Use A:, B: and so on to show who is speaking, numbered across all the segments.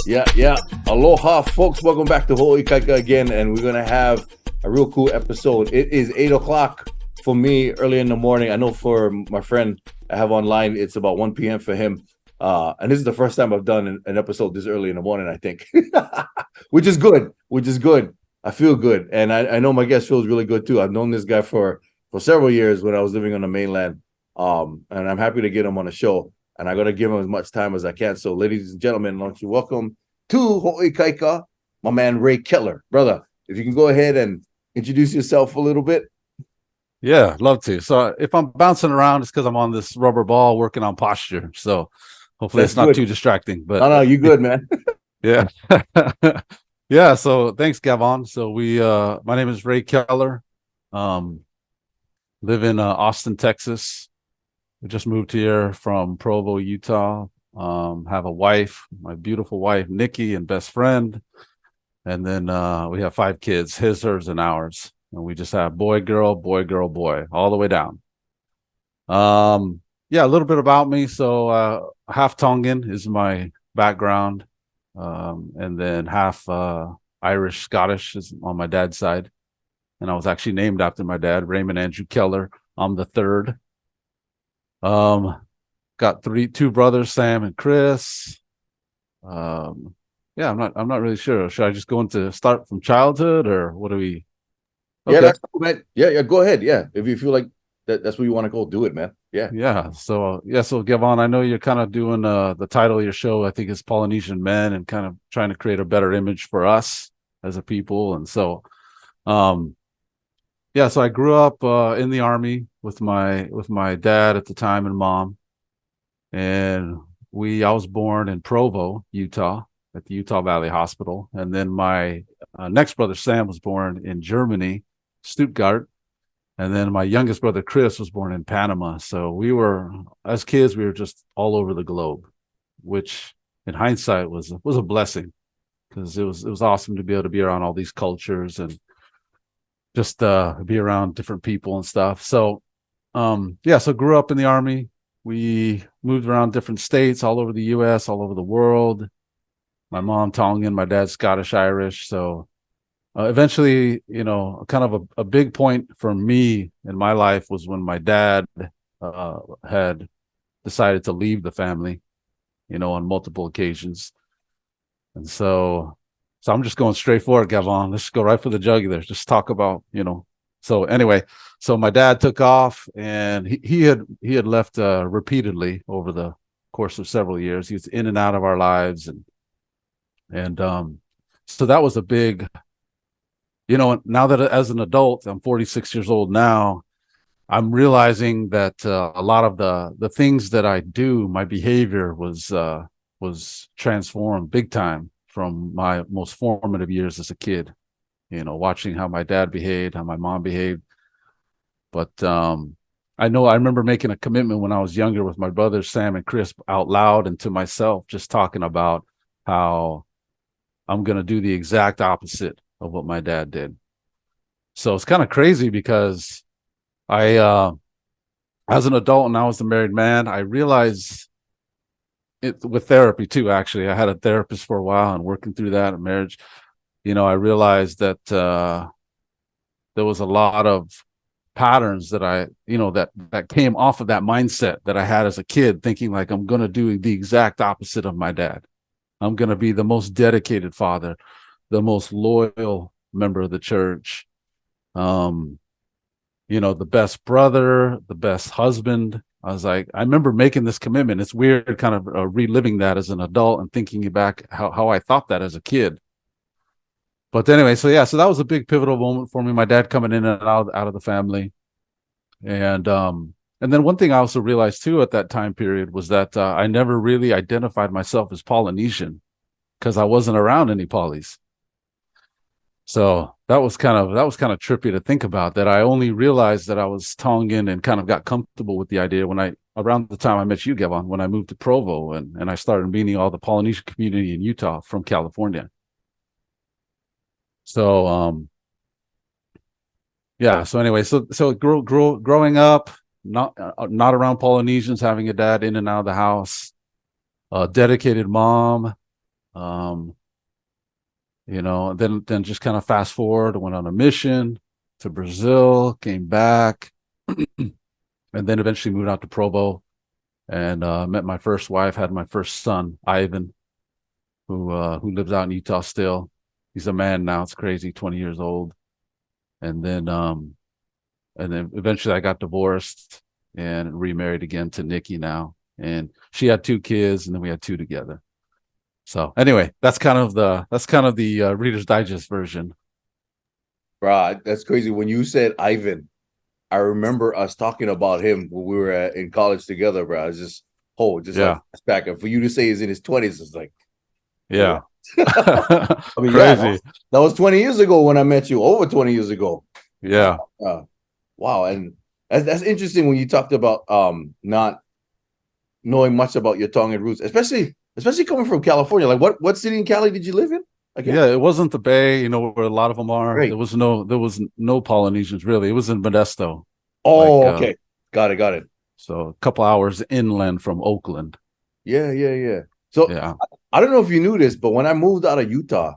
A: Yeah. Aloha, folks. Welcome back to Ho'i Kaika again, and we're gonna have a real cool episode. It is 8 o'clock for me early in the morning. I know for my friend I have online, it's about 1 p.m. for him. And this is the first time I've done an episode this early in the morning, I think. Which is good. I feel good. And I know my guest feels really good too. I've known this guy for several years when I was living on the mainland. And I'm happy to get him on the show. And I'm going to give him as much time as I can. So, ladies and gentlemen, why don't you welcome to Ho'i Kaika, my man, Ray Keller. Brother, if you can go ahead and introduce yourself a little bit.
B: Yeah, love to. So if I'm bouncing around, it's because I'm on this rubber ball working on posture. So hopefully it's not too distracting. But
A: no, you good, man.
B: Yeah. Yeah. So thanks, Gavon. So my name is Ray Keller. Live in Austin, Texas. We just moved here from Provo, Utah. Have a wife, my beautiful wife, Nikki, and best friend. And then we have 5 kids, his, hers, and ours. And we just have boy, girl, boy, all the way down. Yeah, a little bit about me. So half Tongan is my background. And then half Irish, Scottish is on my dad's side. And I was actually named after my dad, Raymond Andrew Keller. I'm the third. Got 2 brothers, Sam and Chris. Yeah, I'm not really sure. Should I just go into start from childhood, or what do we?
A: Okay. Yeah, that's cool, man. Yeah, go ahead. Yeah, if you feel like that's where you want to go, do it, man.
B: Yeah. So Gavon, I know you're kind of doing the title of your show, I think, is Polynesian Men, and kind of trying to create a better image for us as a people. And so yeah, so I grew up in the Army with my dad at the time and mom. And I was born in Provo, Utah, at the Utah Valley Hospital. And then my next brother, Sam, was born in Germany, Stuttgart. And then my youngest brother, Chris, was born in Panama. So as kids, we were just all over the globe, which in hindsight was a blessing, because it was awesome to be able to be around all these cultures and just be around different people and stuff. So, so grew up in the Army. We moved around different states all over the U.S., all over the world. My mom, Tongan, my dad, Scottish, Irish. So eventually, kind of a big point for me in my life was when my dad had decided to leave the family, on multiple occasions. And so I'm just going straight for it, Gavon. Let's go right for the jugular. Just talk about, So anyway, so my dad took off, and he had left repeatedly over the course of several years. He was in and out of our lives, and so that was a big, now that as an adult, I'm 46 years old now, I'm realizing that a lot of the things that I do, my behavior was transformed big time from my most formative years as a kid. Watching how my dad behaved, how my mom behaved. But I remember making a commitment when I was younger with my brothers, Sam and Chris, out loud and to myself, just talking about how I'm going to do the exact opposite of what my dad did. So it's kind of crazy, because I, as an adult and I was a married man, I realized it with therapy too. Actually, I had a therapist for a while, and working through that in marriage, I realized that there was a lot of patterns that that came off of that mindset that I had as a kid, thinking like, I'm going to do the exact opposite of my dad. I'm going to be the most dedicated father, the most loyal member of the church, the best brother, the best husband. I remember making this commitment. It's weird kind of reliving that as an adult and thinking back how I thought that as a kid. But anyway, so that was a big pivotal moment for me. My dad coming in and out of the family. And then one thing I also realized too at that time period was that I never really identified myself as Polynesian, because I wasn't around any Polys. So that was kind of trippy to think about, that I only realized that I was Tongan and kind of got comfortable with the idea around the time I met you, Gavon, when I moved to Provo and I started meeting all the Polynesian community in Utah from California. So, so anyway, so growing up, not around Polynesians, having a dad in and out of the house, a dedicated mom, Um, then just kind of fast forward, went on a mission to Brazil, came back, and then eventually moved out to Provo and met my first wife, had my first son, Ivan, who lives out in Utah still. He's a man now. It's crazy, 20 years old. And then eventually I got divorced and remarried again to Nikki now. And she had two kids, and then we had two together. So anyway, that's kind of the Reader's Digest version.
A: Bro, that's crazy. When you said Ivan, I remember us talking about him when we were in college together, bro. I was just like
B: Yeah,
A: back. And for you to say he's in his 20s, it's like,
B: yeah,
A: I mean, yeah,
B: crazy.
A: that was 20 years ago when I met you, over 20 years ago.
B: Yeah,
A: Uh, wow. And that's interesting when you talked about not knowing much about your Tongan roots, especially coming from California. Like what city in Cali did you live in again?
B: yeah. It wasn't the Bay, where a lot of them are.
A: Great.
B: There was no Polynesians really. It was in Modesto, like
A: Oh, okay. Got it.
B: so a couple hours inland from Oakland.
A: Yeah. So
B: Yeah.
A: I don't know if you knew this, but when I moved out of Utah,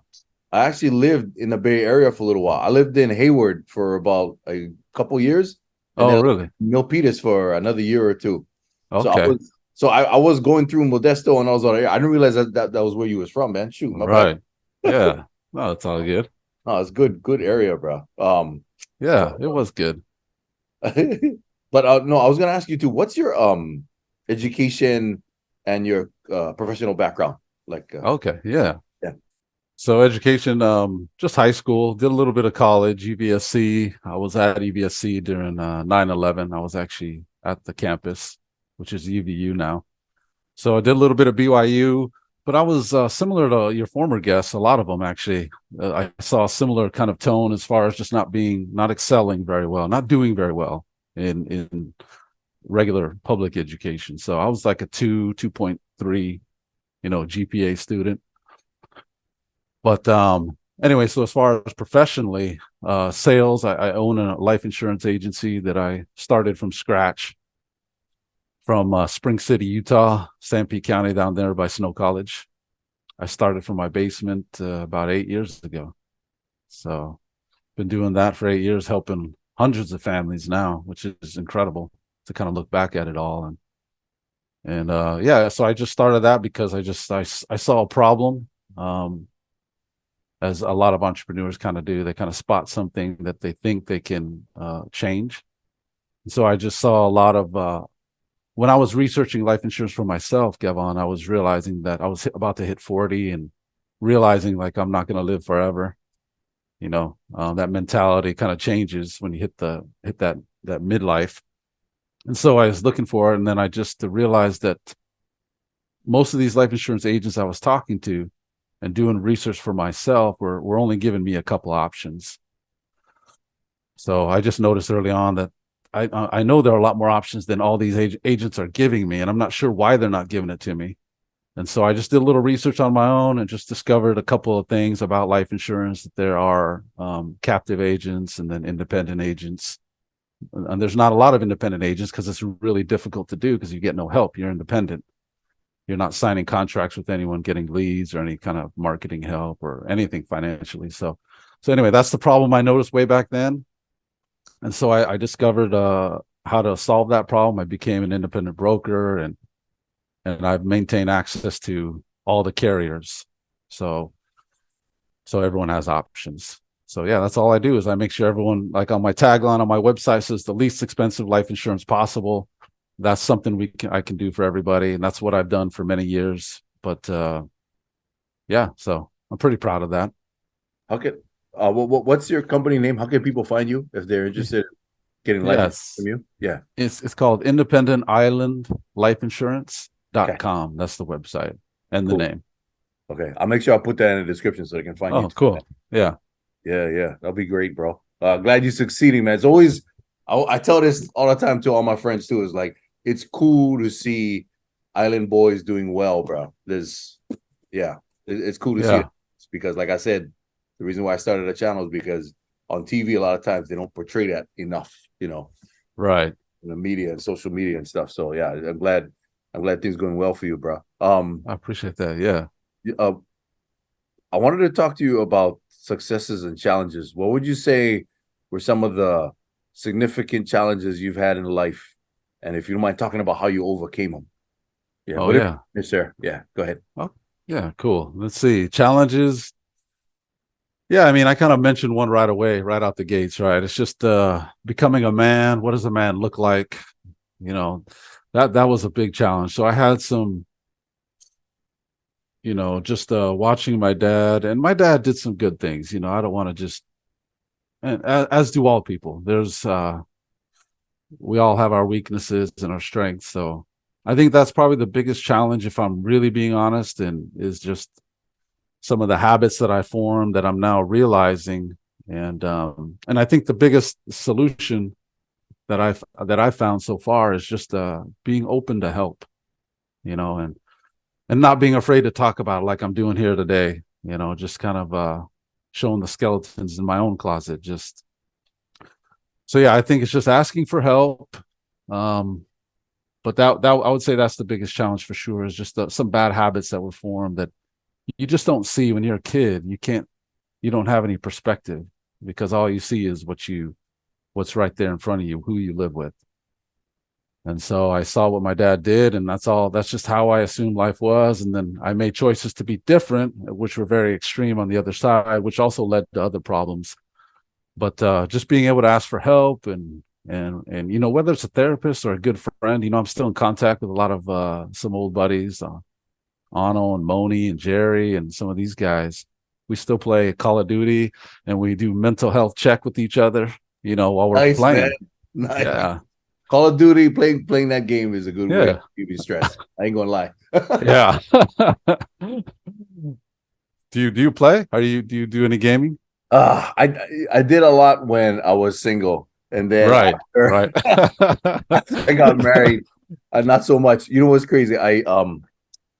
A: I actually lived in the Bay Area for a little while. I lived in Hayward for about a couple years, and
B: Oh,
A: then
B: really?
A: Milpitas for another year or two. So
B: Okay.
A: I was going through Modesto, and I was like, I didn't realize that was where you was from, man. Shoot, my bad.
B: Right. Yeah. No, it's all good.
A: Oh, it's good area, bro.
B: Yeah, it was good.
A: but no, I was gonna ask you too. What's your education and your professional background? Like,
B: Okay. Yeah.
A: yeah.
B: So education, just high school, did a little bit of college, UVSC. I was at UVSC during 9/11. I was actually at the campus, which is UVU now. So I did a little bit of BYU, but I was similar to your former guests, a lot of them actually. I saw a similar kind of tone as far as just not excelling very well, not doing very well in regular public education. So I was like a 2.3, GPA student. But anyway, so as far as professionally, sales, I own a life insurance agency that I started from scratch from Spring City, Utah, Sanpete County down there by Snow College. I started from my basement about 8 years ago. So been doing that for 8 years, helping hundreds of families now, which is incredible to kind of look back at it all. And yeah, so I just started that because I saw a problem. As a lot of entrepreneurs kind of do. They kind of spot something that they think they can change. So I just saw a lot of, when I was researching life insurance for myself, Gavon, I was realizing that I was about to hit 40 and realizing like I'm not going to live forever. That mentality kind of changes when you hit that midlife. And so I was looking for it. And then I just realized that most of these life insurance agents I was talking to and doing research for myself were only giving me a couple options. So I just noticed early on that I know there are a lot more options than all these agents are giving me, and I'm not sure why they're not giving it to me. And so I just did a little research on my own and just discovered a couple of things about life insurance, that there are captive agents and then independent agents. And there's not a lot of independent agents because it's really difficult to do because you get no help. You're independent. You're not signing contracts with anyone, getting leads or any kind of marketing help or anything financially. So anyway, that's the problem I noticed way back then. And so I discovered how to solve that problem. I became an independent broker, and I've maintained access to all the carriers. So everyone has options. So yeah, that's all I do is I make sure everyone, like on my tagline on my website, says the least expensive life insurance possible. That's something I can do for everybody, and that's what I've done for many years. But yeah, so I'm pretty proud of that.
A: How can what's your company name? How can people find you if they're interested in getting life insurance from
B: Yes,
A: you? Yeah.
B: it's called Independent Island Life
A: Okay.
B: Insurance.com. That's the website and the
A: Cool.
B: name.
A: Okay. I'll make sure I put that in the description so they can find you
B: Oh,
A: too, man.
B: cool. Yeah.
A: Yeah. That'll be great, bro. Glad you're succeeding, man. It's always I tell this all the time to all my friends too. Is like it's cool to see Island boys doing well, bro. It's cool to see it
B: Yeah.
A: because, like I said, the reason why I started a channel is because on TV a lot of times they don't portray that enough,
B: Right.
A: in the media and social media and stuff. So yeah, I'm glad things going well for you, bro.
B: I appreciate that. Yeah.
A: Uh, I wanted to talk to you about successes and challenges. What would you say were some of the significant challenges you've had in life? And if you don't mind talking about how you overcame them. Yeah,
B: Oh
A: whatever.
B: yeah.
A: Yes, sir. Yeah, go ahead.
B: Oh, yeah, cool. Let's see. Challenges. Yeah, I mean, I kind of mentioned one right away, right out the gates, right? It's just becoming a man. What does a man look like? You know, that was a big challenge. So I had some, just watching my dad, and my dad did some good things. I don't want to just, and as do all people. We all have our weaknesses and our strengths. So I think that's probably the biggest challenge, if I'm really being honest, and is just some of the habits that I formed that I'm now realizing. And I think the biggest solution that I found so far is just being open to help, and not being afraid to talk about it like I'm doing here today, just kind of showing the skeletons in my own closet. Just so yeah, I think it's just asking for help. But that I would say that's the biggest challenge for sure, is just some bad habits that were formed that you just don't see when you're a kid. You don't have any perspective, because all you see is what's right there in front of you, who you live with. And so I saw what my dad did, and that's just how I assumed life was. And then I made choices to be different, which were very extreme on the other side, which also led to other problems. But just being able to ask for help, and whether it's a therapist or a good friend, I'm still in contact with a lot of some old buddies, Ano and Moni and Jerry and some of these guys. We still play Call of Duty, and we do mental health check with each other, while we're
A: Nice, man.
B: playing.
A: Nice.
B: Yeah.
A: Call of Duty, playing that game is a good way to
B: Yeah.
A: keep you stressed. I ain't gonna lie.
B: Yeah. Do you play? Do you do any gaming?
A: I did a lot when I was single, and then
B: Right.
A: after,
B: Right.
A: after I got married, not so much. You know what's crazy? I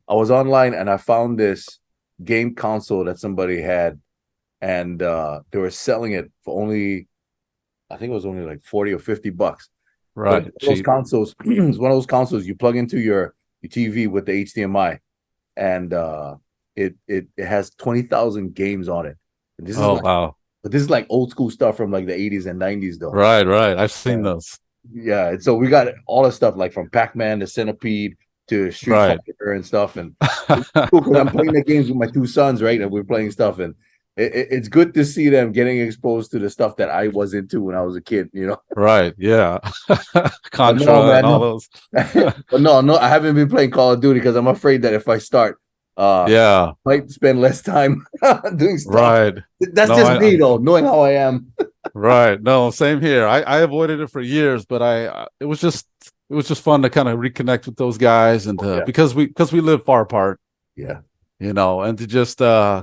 A: was online and I found this game console that somebody had, and they were selling it for only, I think it was only like 40 or $50. But
B: Right.
A: those
B: Cheap.
A: consoles, it's one of those consoles you plug into your TV with the HDMI, and it has 20,000 games on it. And
B: Oh wow.
A: this is like old school stuff from like the 80s and 90s though.
B: Right. Right. I've seen
A: Yeah.
B: those.
A: Yeah, and so we got all the stuff like from Pac-Man to Centipede to Street
B: Right.
A: Fighter and stuff. And it's cool because I'm playing the games with my two sons, right? And we're playing stuff, and it's good to see them getting exposed to the stuff that I was into when I was a kid.
B: Right. Yeah.
A: But no,
B: Contra and
A: man,
B: all
A: no.
B: those.
A: But no, I haven't been playing Call of Duty because I'm afraid that if I start,
B: Yeah.
A: might spend less time doing stuff.
B: Right.
A: That's
B: No,
A: just me, though, knowing how I am.
B: right. No, same here. I avoided it for years, but it was just fun to kind of reconnect with those guys, and
A: Yeah,
B: because we live far apart,
A: yeah.
B: and to just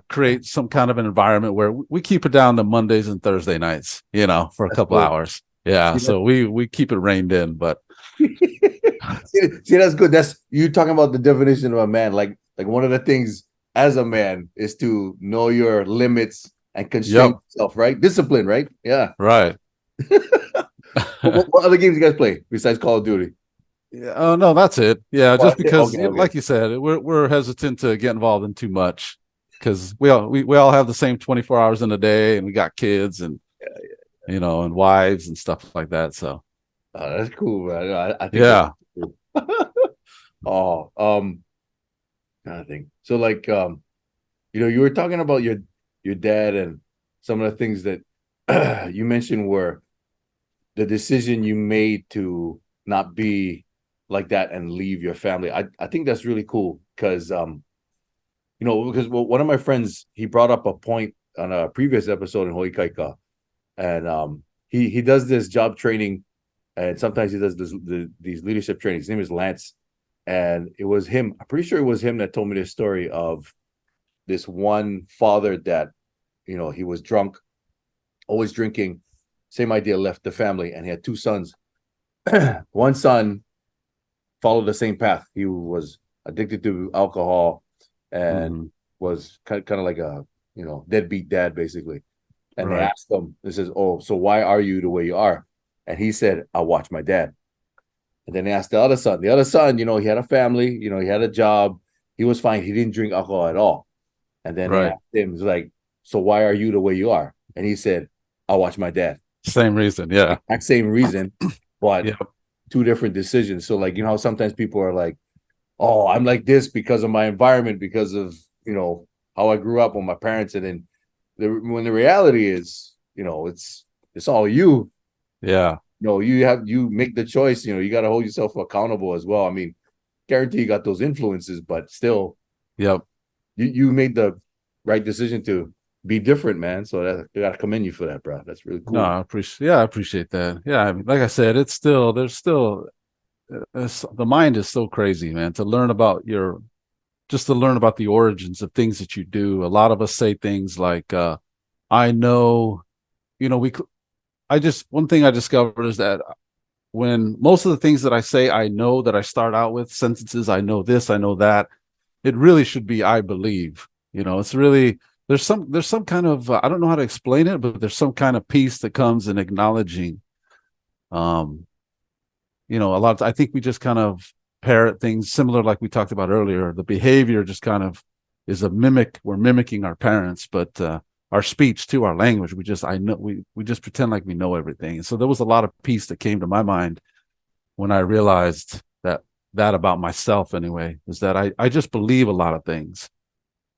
B: create some kind of an environment where we keep it down to Mondays and Thursday nights, for a
A: That's
B: couple
A: good.
B: hours. Yeah.
A: See,
B: So we keep it reined in, but
A: see, that's good. That's you talking about the definition of a man. Like one of the things as a man is to know your limits and constrain
B: yep.
A: yourself, right? Discipline, right? Yeah.
B: Right.
A: What other games you guys play besides Call of Duty?
B: Yeah, oh no, that's it. Yeah,
A: Well,
B: just because,
A: okay.
B: like you said, we're hesitant to get involved in too much, because we all have the same 24 hours in a day, and we got kids, and and wives and stuff like that. So
A: That's cool, man. I think that's
B: yeah.
A: cool. Oh, kind of thing. So like you were talking about your dad, and some of the things that you mentioned were the decision you made to not be like that and leave your family. I think that's really cool because one of my friends, he brought up a point on a previous episode in Hoikaika, and he does this job training, and sometimes he does these leadership trainings. His name is Lance, and it was him. I'm pretty sure it was him that told me this story of this one father that he was drunk, always drinking. Same idea, left the family, and he had two sons. One son followed the same path. He was addicted to alcohol and
B: Mhm.
A: was kind of like a deadbeat dad basically. And they
B: Right.
A: asked him, "This is oh, so why are you the way you are?" And he said, "I watch my dad." And then they asked the other son. The other son, he had a family, he had a job, he was fine. He didn't drink alcohol at all. And then they
B: Right.
A: asked him, it's like, so why are you the way you are? And he said, I watch my dad.
B: Same reason. Yeah.
A: Exact same reason, but
B: Yeah.
A: two different decisions. So like, how sometimes people are like, oh, I'm like this because of my environment, because of, how I grew up with my parents. And then when the reality is, it's all you.
B: Yeah.
A: You make the choice. You got to hold yourself accountable as well. I mean, guarantee you got those influences, but still,
B: Yep.
A: you made the right decision to be different, man. So that I got to commend you for that, bro. That's really
B: No,
A: cool.
B: I appreciate that. Yeah. I mean, like I said, there's still, the mind is so crazy, man, just to learn about the origins of things that you do. A lot of us say things like, I know, you know, we, one thing I discovered is that when most of the things that I say, I know, that I start out with sentences, I know this, I know that, it really should be, I believe. It's really, there's some kind of, I don't know how to explain it, but there's some kind of peace that comes in acknowledging, um, a lot I think we just kind of parrot things similar, like we talked about earlier. The behavior just kind of is a mimic. We're mimicking our parents, but our speech too, our language, we just pretend like we know everything. And so there was a lot of peace that came to my mind when I realized that about myself anyway, is that I just believe a lot of things.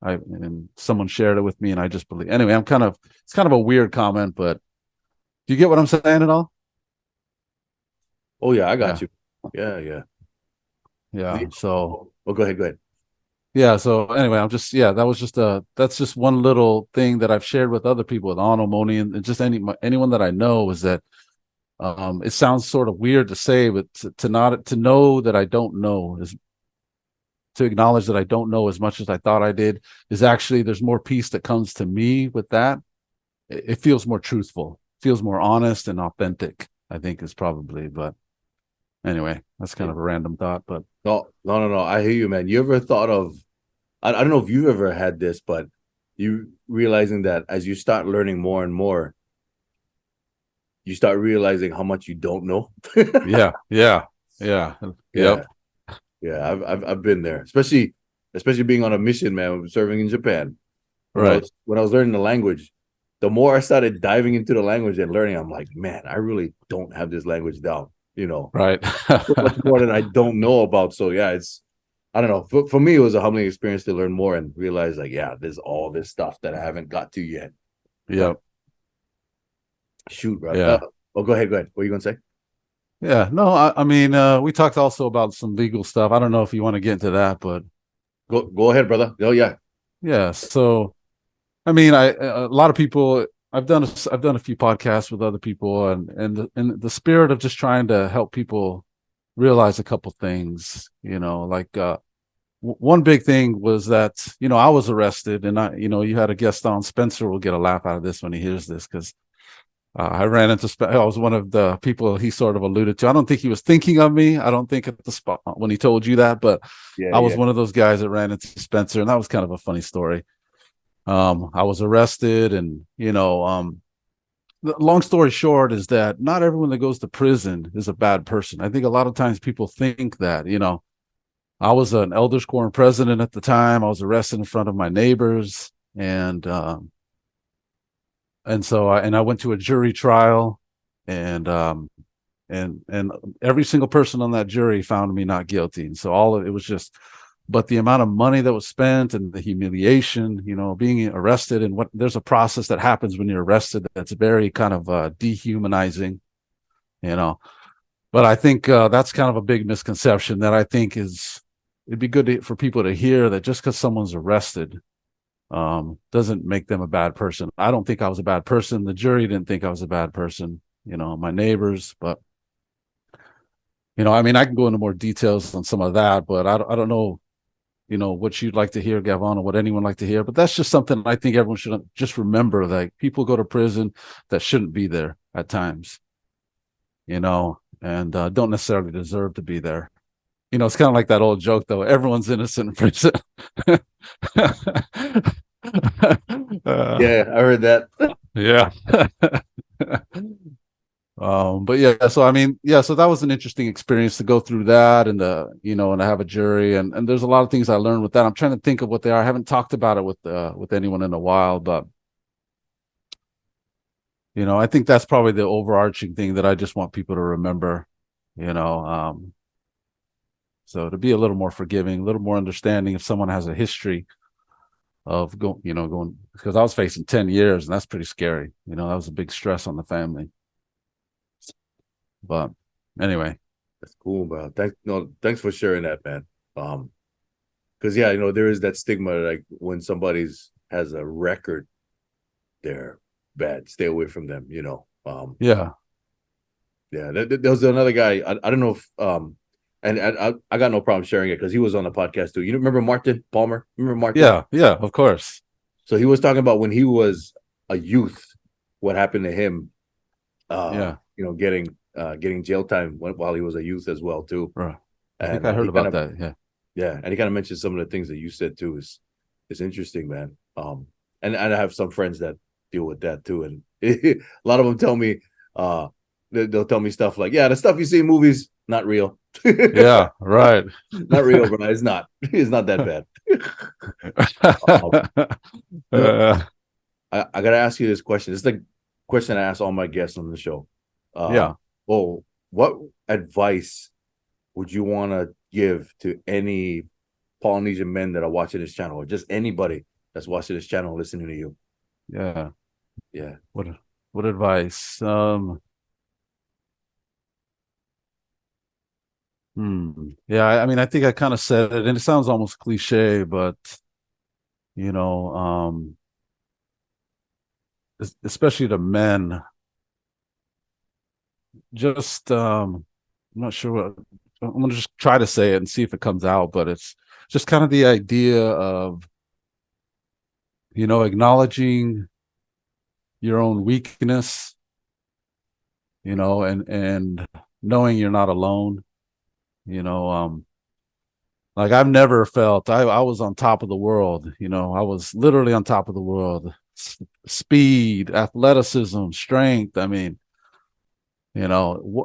B: And someone shared it with me, and I just believe. Anyway, it's kind of a weird comment, but do you get what I'm saying at all?
A: Oh yeah, I got
B: Yeah,
A: you. Yeah, yeah.
B: yeah. So
A: Oh, go ahead, go ahead.
B: yeah. So anyway, that's just one little thing that I've shared with other people, with Anomoni, and just anyone that I know, is that it sounds sort of weird to say, but to know that I don't know is to acknowledge that I don't know as much as I thought I did, is actually, there's more peace that comes to me with that. It feels more truthful, feels more honest and authentic, I think, is probably. But anyway, that's kind of a random thought, but
A: No, no, no, no. I hear you, man. You ever thought of, I don't know if you've ever had this, but you realizing that as you start learning more and more, you start realizing how much you don't know.
B: yeah, yeah, yeah,
A: Yeah,
B: yep,
A: yeah. I've been there, especially being on a mission, man, serving in Japan.
B: right,
A: When I was learning the language, the more I started diving into the language and learning, I'm like, man, I really don't have this language down.
B: right.
A: So much more that I don't know about. So yeah, I don't know. For me, it was a humbling experience to learn more and realize, like, yeah, there's all this stuff that I haven't got to yet. But
B: Yep,
A: shoot, bro.
B: yeah,
A: Oh, go ahead, go ahead. What are you gonna say?
B: yeah. No, I mean, we talked also about some legal stuff. I don't know if you want to get into that, but
A: Go ahead, brother. Oh yeah,
B: yeah. So I mean, a lot of people. I've done a few podcasts with other people, and in the spirit of just trying to help people realize a couple things. Like one big thing was that I was arrested, and you had a guest on. Spencer will get a laugh out of this when he hears this, because I ran into I was one of the people he sort of alluded to. I don't think he was thinking of me. I don't think at the spot when he told you that, but
A: yeah,
B: I was
A: yeah.
B: one of those guys that ran into Spencer, and that was kind of a funny story. I was arrested, and the long story short is that not everyone that goes to prison is a bad person. I think a lot of times people think that. I was an elders quorum president at the time. I was arrested in front of my neighbors, and so I went to a jury trial, and and every single person on that jury found me not guilty. And so all of it was just, but the amount of money that was spent and the humiliation, being arrested, and there's a process that happens when you're arrested that's very kind of dehumanizing, you know. But I think that's kind of a big misconception that I think it'd be good for people to hear, that just because someone's arrested doesn't make them a bad person. I don't think I was a bad person. The jury didn't think I was a bad person, my neighbors. But I mean, I can go into more details on some of that, but I don't know, what you'd like to hear, Gavon, or what anyone like to hear. But that's just something I think everyone should just remember, that people go to prison that shouldn't be there at times, and don't necessarily deserve to be there. It's kind of like that old joke, though. Everyone's innocent in prison.
A: Yeah, I heard that.
B: Yeah. But yeah, so I mean, yeah, so that was an interesting experience to go through that, and and I have a jury, and there's a lot of things I learned with that. I'm trying to think of what they are. I haven't talked about it with anyone in a while, but I think that's probably the overarching thing that I just want people to remember. You know, so to be a little more forgiving, a little more understanding if someone has a history of going, because I was facing 10 years, and that's pretty scary. That was a big stress on the family. But anyway,
A: That's cool, bro. Thanks for sharing that, man. Because yeah, there is that stigma, like when somebody's has a record, they're bad. Stay away from them.
B: yeah,
A: Yeah. There was another guy. I don't know if and I got no problem sharing it because he was on the podcast too. You remember Martin Palmer? Remember Martin?
B: yeah, of course.
A: So he was talking about when he was a youth, what happened to him.
B: Yeah,
A: Getting jail time while he was a youth as well too.
B: right. I think
A: And
B: I heard
A: he kind
B: about
A: of
B: that. Yeah.
A: Yeah, and he kind of mentioned some of the things that you said too. Is interesting, man. And I have some friends that deal with that too, and a lot of them tell me, they'll tell me stuff like, "Yeah, the stuff you see in movies, not real,
B: Yeah, right.
A: not real, bro. It's not. It's not that bad." Um, so
B: uh,
A: I gotta ask you this question. It's the question I ask all my guests on the show.
B: yeah.
A: Well, what advice would you want to give to any Polynesian men that are watching this channel, or just anybody that's watching this channel listening to you?
B: Yeah.
A: Yeah.
B: What advice? Yeah, I mean, I think I kind of said it, and it sounds almost cliche, but you know, especially to men, just I'm not sure what I'm gonna just try to say it and see if it comes out, but it's just kind of the idea of acknowledging your own weakness, and knowing you're not alone. you know um like I've never felt I was on top of the world. I was literally on top of the world. Speed, athleticism, strength. I mean,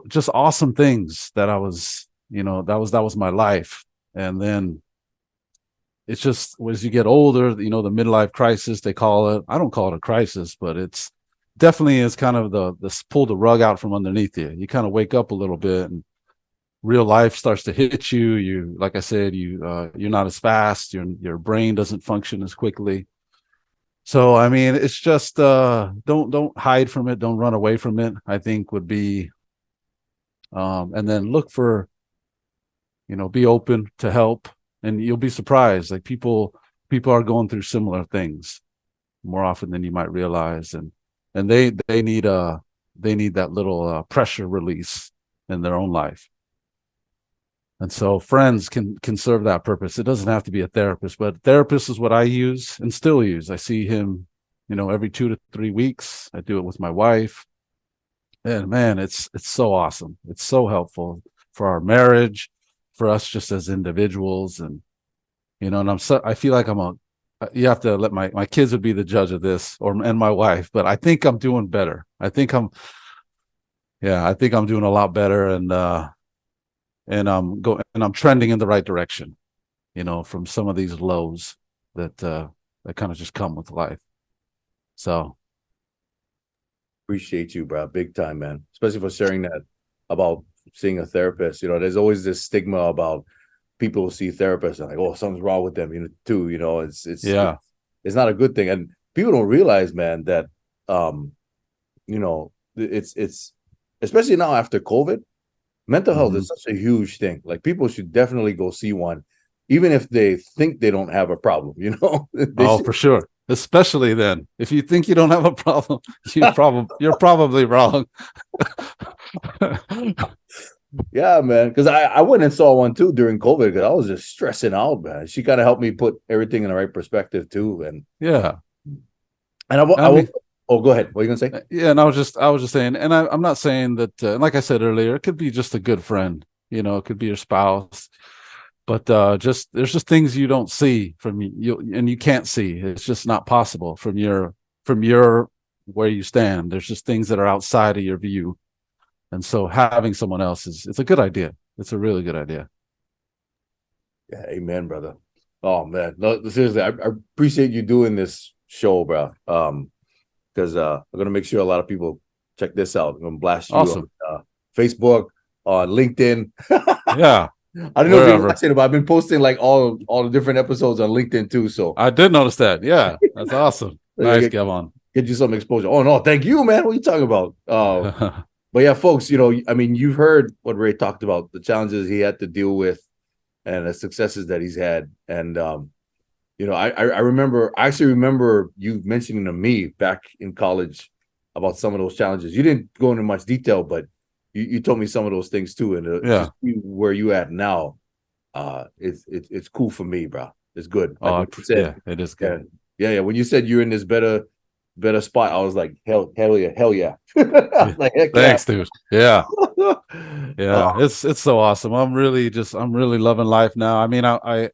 B: just awesome things that I was, that was my life. And then it's just as you get older, the midlife crisis, they call it. I don't call it a crisis, but it's definitely is kind of the pull the rug out from underneath you. You kind of wake up a little bit, and real life starts to hit you. Like I said, you're not as fast. Your brain doesn't function as quickly. So I mean, it's just don't hide from it. Don't run away from it, I think would be, and then look for, be open to help, and you'll be surprised. Like people are going through similar things more often than you might realize, and they need that little pressure release in their own life. And so friends can serve that purpose. It doesn't have to be a therapist, but therapist is what I use and still use. I see him, every 2 to 3 weeks. I do it with my wife. And man, it's so awesome. It's so helpful for our marriage, for us just as individuals. And I feel like you have to let my kids would be the judge of this, and my wife, but I think I'm doing better. I think I'm doing a lot better. And I'm trending in the right direction, from some of these lows that kind of just come with life. So
A: Appreciate you, bro. Big time, man. Especially for sharing that about seeing a therapist. There's always this stigma about people who see therapists and like, oh, something's wrong with them, too.
B: yeah.
A: It's not a good thing. And people don't realize, man, that it's especially now after COVID. Mental health is such a huge thing. Like people should definitely go see one, even if they think they don't have a problem.
B: Oh, for sure. Especially then, if you think you don't have a problem, you're probably wrong.
A: Yeah, man. Because I went and saw one too during COVID because I was just stressing out, man. She kind of helped me put everything in the right perspective too. And
B: Yeah.
A: and I will. Oh, go ahead. What are you gonna say?
B: Yeah, and I was just saying, and I'm not saying that. Like I said earlier, it could be just a good friend. It could be your spouse, but there's just things you don't see from you, and you can't see. It's just not possible from your where you stand. There's just things that are outside of your view, And so having someone else it's a good idea. It's a really good idea.
A: Yeah, amen, brother. Oh man, no, seriously, I appreciate you doing this show, bro. Because I'm gonna make sure a lot of people check this out. I'm gonna blast you
B: Awesome.
A: on Facebook, on LinkedIn.
B: Yeah.
A: I don't know if you're watching it, but I've been posting like all the different episodes on LinkedIn too. So
B: I did notice that. Yeah, that's awesome. Nice, Gavon.
A: Get you some exposure. Oh no, thank you, man. What are you talking about? But yeah, folks, I mean, you've heard what Ray talked about, the challenges he had to deal with and the successes that he's had. And I actually remember you mentioning to me back in college about some of those challenges. You didn't go into much detail, but you told me some of those things too. And just where you at now, it's cool for me, bro. It's good. Like
B: yeah, it is good.
A: Yeah. When you said you're in this better spot, I was like, hell yeah. Like, heck
B: thanks,
A: yeah.
B: dude. Yeah. Yeah. It's so awesome. I'm really loving life now. I mean,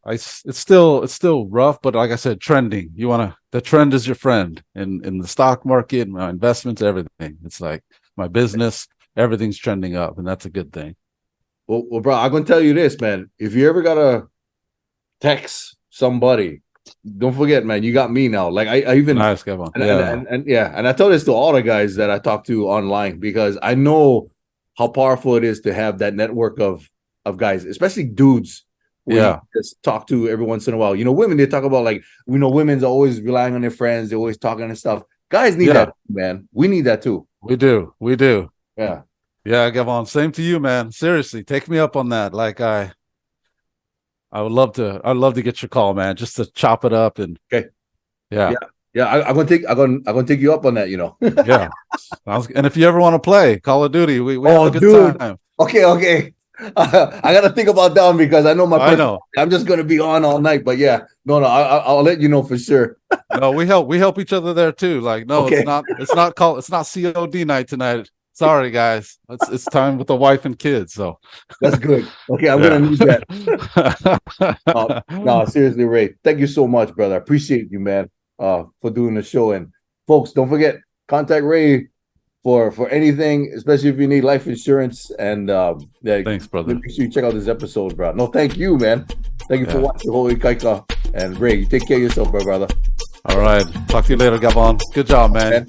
B: it's still rough, but like I said, trending. The trend is your friend in the stock market, my investments, everything. It's like my business, everything's trending up, and that's a good thing.
A: Well, bro, I'm gonna tell you this, man. If you ever gotta text somebody, don't forget, man, you got me now. Like I even
B: nice, Kevin.
A: And I tell this to all the guys that I talk to online because I know how powerful it is to have that network of guys, especially dudes. You just talk to every once in a while. Women, they talk about like women's always relying on their friends, they're always talking and stuff. Guys need that, man. We need that too.
B: We do.
A: Yeah.
B: Yeah, Gavon. Same to you, man. Seriously, take me up on that. Like I would love to get your call, man, just to chop it up and
A: okay.
B: Yeah.
A: I'm gonna take you up on that,
B: Yeah. And if you ever want to play Call of Duty, we have a good time.
A: Okay. I gotta think about that one because I know I'm just gonna be on all night. But yeah, no, I'll let you know for sure.
B: No, we help each other there too. Like, no, okay. it's not COD night tonight. Sorry, guys. It's time with the wife and kids. So
A: that's good. Okay, I'm gonna need that. No, seriously, Ray. Thank you so much, brother. I appreciate you, man, for doing the show. And folks, don't forget, contact Ray for anything, especially if you need life insurance. And
B: thanks, brother.
A: Make sure you check out this episode, bro. No, thank you, man. Thank you for watching Holy Kaika. And Ray, you take care of yourself, brother.
B: All right. Talk to you later, Gabon. Good job, man.